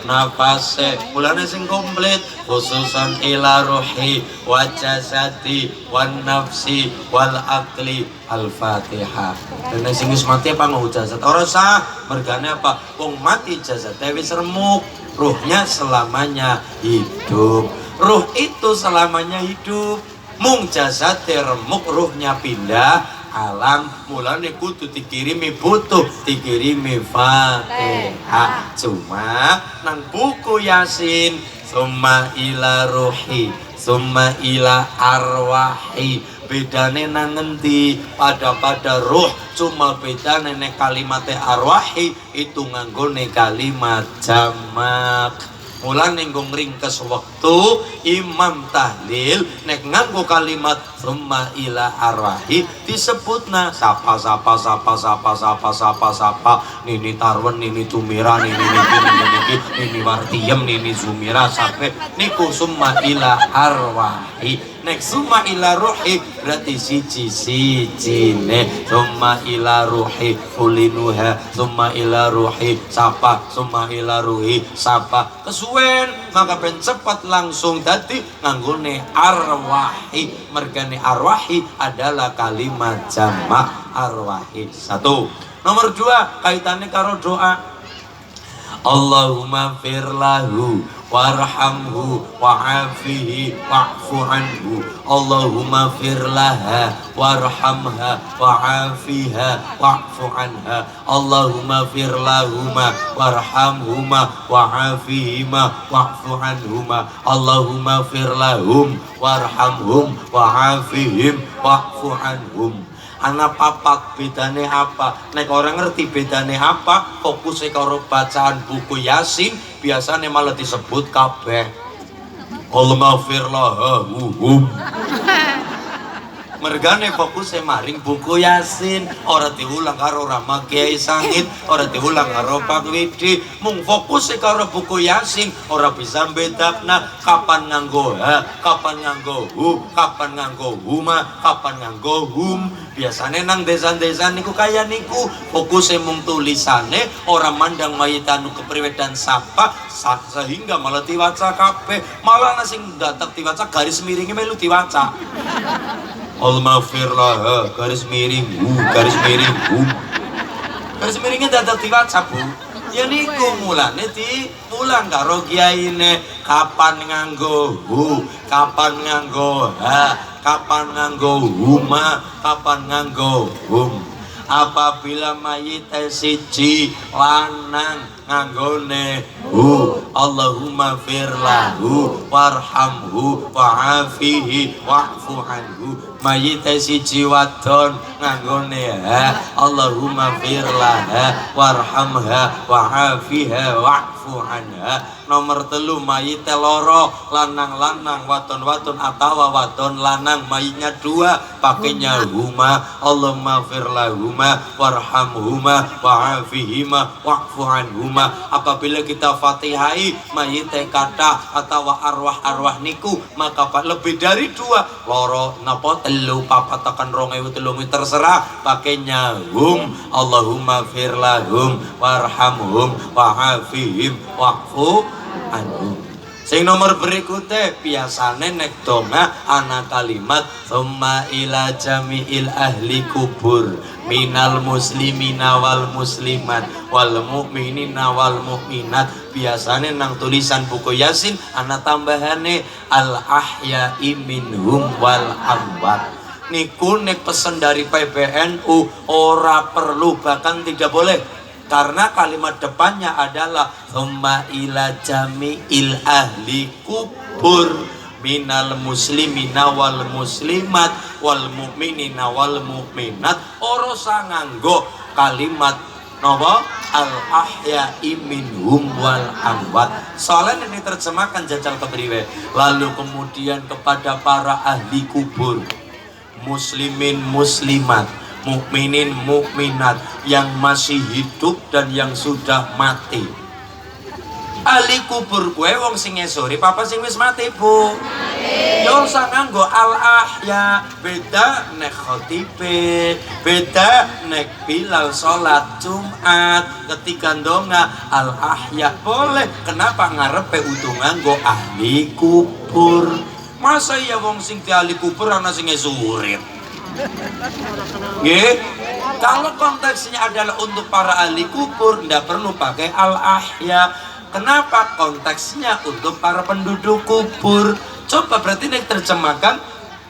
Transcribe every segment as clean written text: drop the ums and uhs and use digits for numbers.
nafase mulane sing komplit khususan ila ruhi wa jasadi wan nafsi wal akli al-fatihah. Dan sing wis mati apa mau jasad ora sah mergane apa wong mati jasad wis remuk, ruhnya selamanya hidup. Ruh itu selamanya hidup, mung jasad remuk ruhnya pindah alam, mulane kudu dikirimi butuh dikirimi Fatihah. Cuma nang buku Yasin summa ila ruhi summa ila arwahi, bedane nang ngendi pada ruh, cuma bedane nek kalimat arwahi itu nganggone kalimat jamak. Mulane nggo ngringkes wektu imam tahlil nek nganggo kalimat summa ila arwahi disebutna sapa nini tarwen nini tumira nini wartiem nini zumira sampai niku summa ila arwahi. Nek summa ila ruhi berarti siji-sijine summa ila ruhi ulinuha summa ila ruhi sapa summa ila ruhi sapa kesuwen maka ben cepat langsung dadi nganggone arwahi. Mergane arwahi adalah kalimat jamak arwahi. Satu. Nomor dua kaitannya karo doa. Allahumma firlahu warhamhu wa'afihi wa'fu anhu. Allahumma firlaha warhamha wa'afiha wa'fu anha. Allahumma firlahuma warhamhuma wa'afihima wa'fu anhuma. Allahumma firlahum warhamhum wa'afihim wa'fu anhum. Anak papat bedane apa? Nek orang ngerti bedane apa, fokusnya karo bacaan buku Yasin biasanya malah disebut kabeh. Allahumma firlahum. Mergane fokusnya maring buku Yasin, ora diulang karo Rama Kiai Sangit, ora diulang karo Pak Widi, mung fokusnya karo buku Yasin, ora bisa bedakna kapan nganggo ha, kapan nganggo hu, kapan nganggo huma, kapan nganggo hum. Biasanya nang desa-desa niku kaya niku fokusnya mung tulisane, ora mandang mayitanu kepriwe dan sapa, sehingga malah diwaca kabeh, malah sing datak diwaca garis miringnya melu diwaca. Allahumma firlaha garis miring garis miring garis miringnya dadak diwaca bu. Ya niku mulane diulang karo kiyaine kapan nganggo hu, kapan nganggo ha, kapan nganggo huma, kapan nganggo hum. Apabila mayit siji lanang nganggone hu, Allahumma firlahu warhamhu wa'afihi wa'fu anhu. Mayit siji wadon nganggone ha, Allahumma firlaha warhamha wa'afiha wa'fu anha. Nomor telu mayit loro lanang-lanang wadon-wadon atau wadon lanang mayitnya dua pakainya huma, Allahumma firlahuma warhamhuma wa'afihima wa'fu anhuma. Apabila kita fatihai mayit kata atau arwah-arwah niku maka lebih dari dua loro napa telu papat tekan 2003 terserah pakainya hum, Allahumma firlahum warhamhum wa'afihim wa'fu anhum. Sing nomor berikutnya biasane nek donga ana kalimat summa ila jami'il ahli kubur minal muslimina wal muslimat wal mu'minina wal mu'minat. Biasane nang tulisan buku Yasin ana tambahane al ahya'i minhum wal amwat. Niku nek pesen dari PBNU ora perlu bahkan tidak boleh, karena kalimat depannya adalah summa ila jami'il ahli kubur minal muslimina wal muslimat wal mu'minina wal mu'minat. Ora nganggo kalimat napa al ahya'i minhum wal amwat. Soalnya ini terjemahkan jajal kepriwe. Lalu kemudian kepada para ahli kubur, muslimin muslimat, mukminin mukminat yang masih hidup dan yang sudah mati. Ahli kubur kue wong sing esori papa sing wis mati bu. Yo usah nganggo al-ahya, beda nek khotibe, beda nek Bilal salat Jumat ketika ndonga al-ahya boleh. Kenapa ngarepe utuh nganggo ahli kubur? Masa ya wong sing di ahli kubur ana sing urip? Nggih. Kalau konteksnya adalah untuk para ahli kubur, ndak perlu pakai al-ahya. Kenapa? Konteksnya untuk para penduduk kubur. Coba berarti nek terjemahkan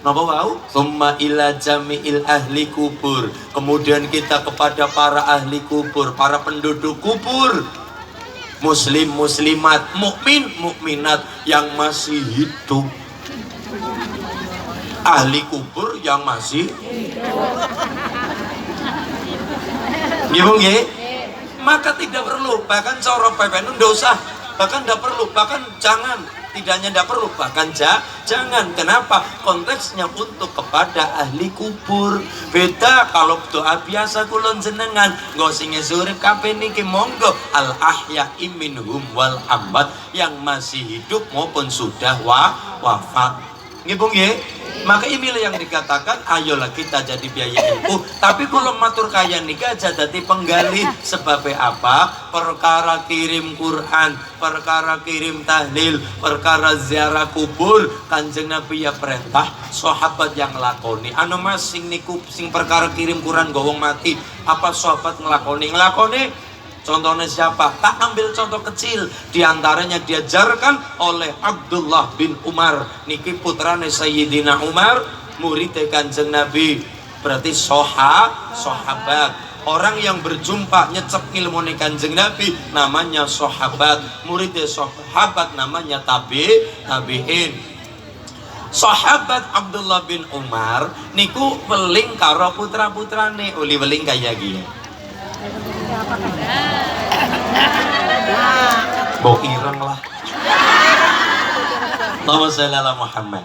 napa wau? Summa ila jami'il ahli kubur. Kemudian kita kepada para ahli kubur, para penduduk kubur. Muslim, muslimat, mukmin, mukminat yang masih hidup. Ahli kubur yang masih nggih. Maka tidak perlu, bahkan cara PPN ndak usah, bahkan tidak perlu, bahkan jangan. Tidak hanya tidak perlu, bahkan jangan. Kenapa? Konteksnya untuk kepada ahli kubur. Beda kalau doa biasa kulon jenengan nggo sing urip kabeh niki monggo al ahya'i minhum wal amwat, yang masih hidup maupun sudah wafat. Nggih Bu nggih. Maka inilah yang dikatakan ayolah kita jadi biaya ilmu, tapi kalau matur kaya nikah aja jadi penggali. Sebabnya apa? Perkara kirim Quran, perkara kirim tahlil, perkara ziarah kubur, Kanjeng Nabi ya perintah sahabat yang lakoni. Anu mas sing niku sing perkara kirim Quran gowong mati, apa sahabat ngelakoni? Contohnya siapa? Tak ambil contoh kecil. Di antaranya diajarkan oleh Abdullah bin Umar. Niki putrane Sayyidina Umar, murid Kanjeng Nabi. Berarti sahabat. Orang yang berjumpa nyecep ilmu Kanjeng Nabi namanya sahabat. Murid sahabat namanya tabi'in. Sahabat Abdullah bin Umar niku weling karo putra-putrane, uli weling kaya gini. Bau ireng lah. Allahumma sholli ala Muhammad.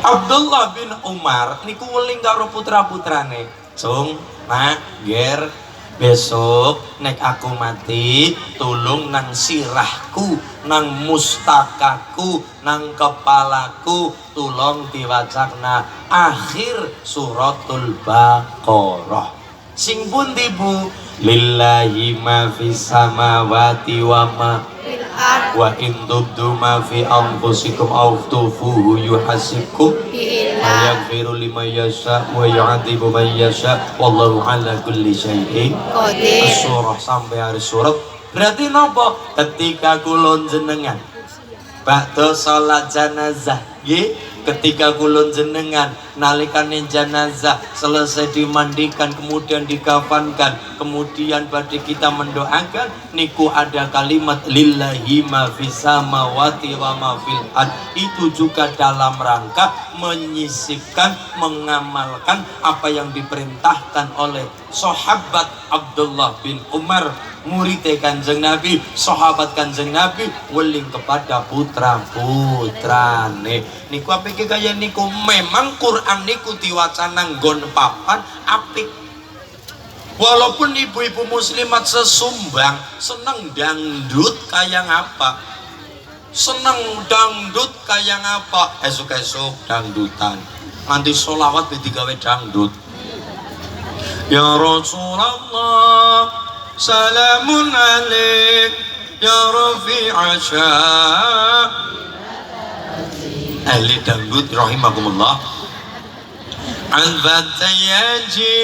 Abdullah bin Umar niku weling karo putra-putrane. Cung, Mak, Ger, besok nek aku mati tulung nang sirahku, nang mustakaku, nang kepalaku tulung diwacakna akhir suratul Baqarah. Sing pundi Bu? Lillahi ma fis samawati wa ma fil ardh wa in tubdu ma fi anfusikum aw tufuhu yuhasibkum wa yaghfiru liman yasha wa yu'adzibu man yasha wallahu ala kulli syai'in qadir. Surah sampai hari surat. Berarti napa? Ketika kulon jenengan ba'da salat jenazah nggih, ketika kulon jenengan nalikane jenazah selesai dimandikan kemudian dikafankan, kemudian pada kita mendoakan niku ada kalimat lillahi ma fis samawati wa ma fil ard. Itu juga dalam rangka menyisipkan, mengamalkan apa yang diperintahkan oleh sahabat Abdullah bin Umar, murid Kanjeng Nabi, sahabat Kanjeng Nabi, weling kepada putra-putrane. Niku apike kaya niku, memang Quran niku diwacana nggon papan apik. Walaupun ibu-ibu muslimat sesumbang seneng dangdut kaya ngapa, seneng dangdut kaya ngapa, esuk-esuk dangdutan nganti sholawat digawe dangdut. Ya Rasulullah salamun alaik ya rafi'asya. Ahli dangdut rahimakumullah. Anfat sayyaji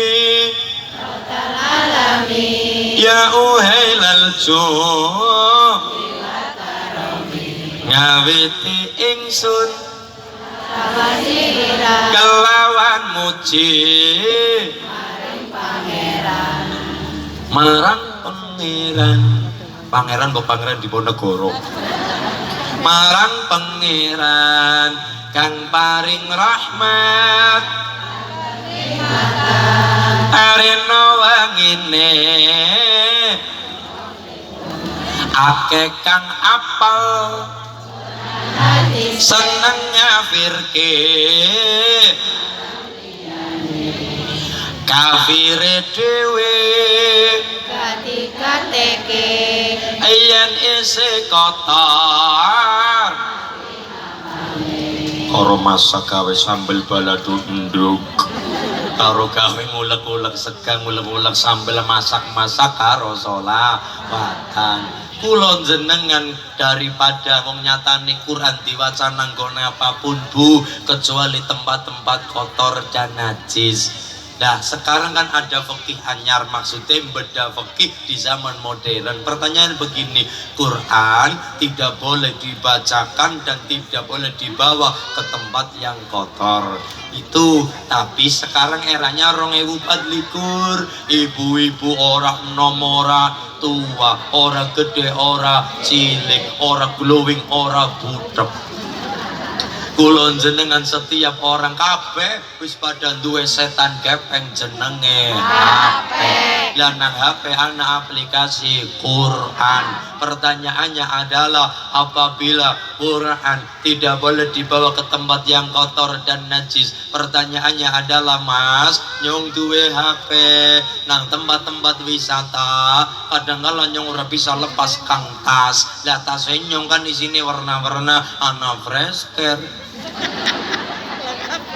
ya uhailal juh ngawiti ingsun kelawan muji marang pangeran kok pangeran Diponegoro, marang pangeran kang paring rahmat arena wangine akeh kang apal seneng nyafirke kafire dhewe katikateke yen isih kotor karo masak gawe sambel balado enduk karo gawe ngulek-ngulek sega ngulek-ngulek sambel masak-masak karo sholawatan. Kula jenengan daripada wong nyatane Quran diwaca nanggone apapun Bu, kecuali tempat-tempat kotor dan najis. Nah sekarang kan ada fikih anyar, maksudnya beda fikih di zaman modern. Pertanyaan begini, Quran tidak boleh dibacakan dan tidak boleh dibawa ke tempat yang kotor itu. Tapi sekarang eranya 2024, ibu-ibu ora enom ora tua, ora gede ora cilik, ora glowing ora butek. Kula jenengan setiap orang kabeh wis pada duwe setan gepeng jenenge HP. Lah nang HP ana aplikasi Quran. Pertanyaannya adalah apabila Quran tidak boleh dibawa ke tempat yang kotor dan najis, pertanyaannya adalah Mas, nyong duwe HP nang tempat-tempat wisata, kadang-kala nyong ora bisa lepas kang tas. Lah tas nyong kan di sini warna-warna ana fresh care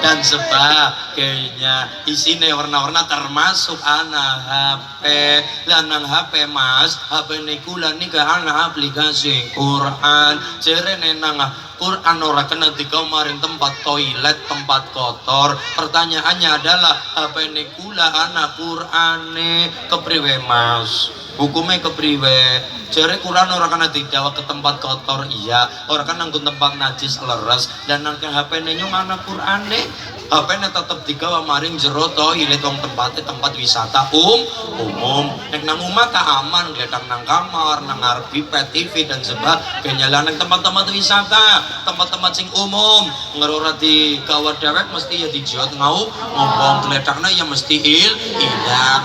dan sebagainya, isinya warna-warna termasuk anak HP. Lanang HP Mas, HP nikula nika anak aplikasi Quran. Cerene nang Quran ora kena digamarin tempat toilet, tempat kotor. Pertanyaannya adalah HP nikula anak Qurane kepriwe Mas? Hukumnya kepriwe? Jare Quran orang kena dibawa ke tempat kotor, iya. Orang kan nanggung tempat najis leres dan nang HP nenyo mana Quran deh. HP nya tetap digawa maring jero toilet wong tempatnya tempat wisata umum. Nek nang omah tak aman, gledang nang kamar, nang ngarep TV dan sebagainya. Lah nang tempat-tempat wisata, tempat-tempat sing umum, ngerora digawa dewek mesti ya dijiot ngobong gledangna ya mesti ilang.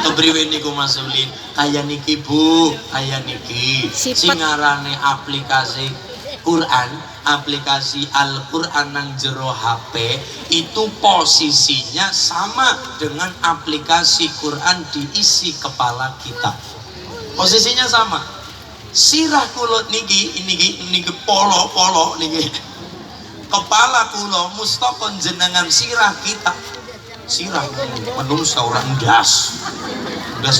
Kepriwe niku Mas Ulin? Kaya niki Bu, kaya niki singarane aplikasi Quran, aplikasi Al-Quran nang jero HP itu posisinya sama dengan aplikasi Quran diisi kepala kita. Posisinya sama. Sirah kula niki polo niki. Kepala kula mustaqon jenengan sirah kita. Sirah menungsa orang das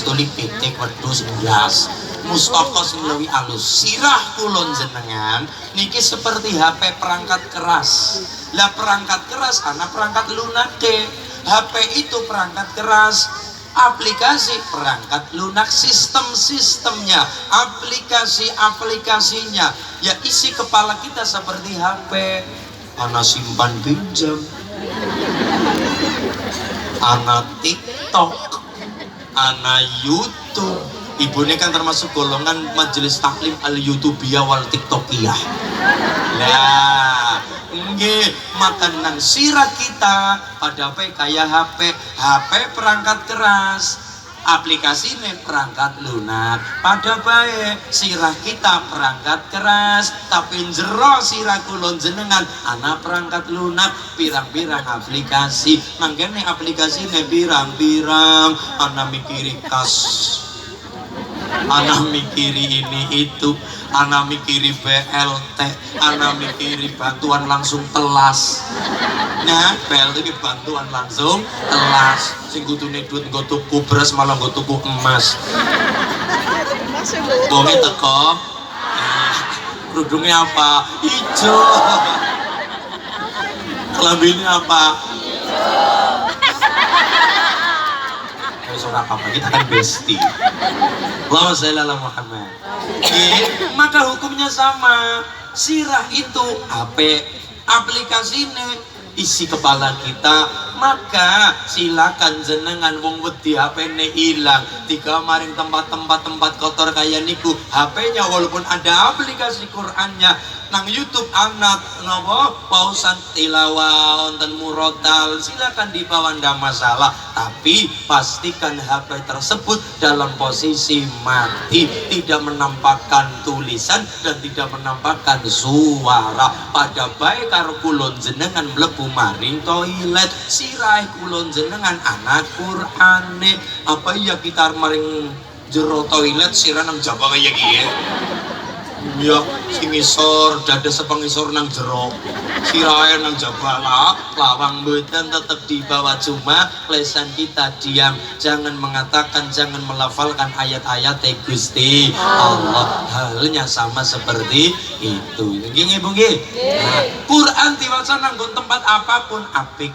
tuli pitik wedhus ndas mustaka sing luwih alus. Sirah kulon jenengan niki seperti HP perangkat keras. Lah perangkat keras ana perangkat lunake. HP itu perangkat keras, aplikasi perangkat lunak, sistemnya, aplikasinya ya isi kepala kita seperti HP. Ana simpan pinjam, ana TikTok, ana YouTube. Ibu ini kan termasuk golongan majelis taklim al-YouTubiyah wal TikTokiyah. Nah, nggih makan nang sirah kita pada kayak HP perangkat keras, aplikasi ini perangkat lunak. Pada baik sirah kita perangkat keras, tapi jero sirah kulon jenengan anak perangkat lunak, pirang-pirang aplikasi. Mangkene aplikasi ini pirang-pirang, anak mikiri kas, anak mikiri ini itu, anak mikiri BLT, anak mikiri bantuan langsung telas. Nah, BLT ini bantuan langsung telas. Sing kudune duit nggo tuku beras malah nggo tuku emas. Bonge teko. Kerudungnya apa? Ijo. Kelambinnya apa? Ijo. Apa kita kan bestie. Allahumma sholli ala Muhammad. Maka hukumnya sama. Sirah itu HP, aplikasinya isi kepala kita. Maka silakan jenengan wong wedi HP-ne hilang tiga maring tempat kotor kayak niku. HP-nya walaupun ada aplikasi Qur'annya nang YouTube anak nopo pausan tilawah wonten murotal, silakan dibawa ndak masalah, tapi pastikan HP tersebut dalam posisi mati, tidak menampakkan tulisan dan tidak menampakkan suara. Pada baik karo kulon jenengan mlebu maring toilet, sirah kulon jenengan anak Qur'ane, apa ya kita maring jero toilet sirah nang jaba kaya gini. Ya, sing ngisor dada sepengisor nang jero, sirahe nang jabala, lawang mboten tetap di bawah, cuma lesan kita diam, jangan mengatakan, jangan melafalkan ayat-ayat Gusti Allah. Halnya sama seperti itu. Nggih nggih Bu nggih. Nah, Quran diwaca nang tempat apapun apik.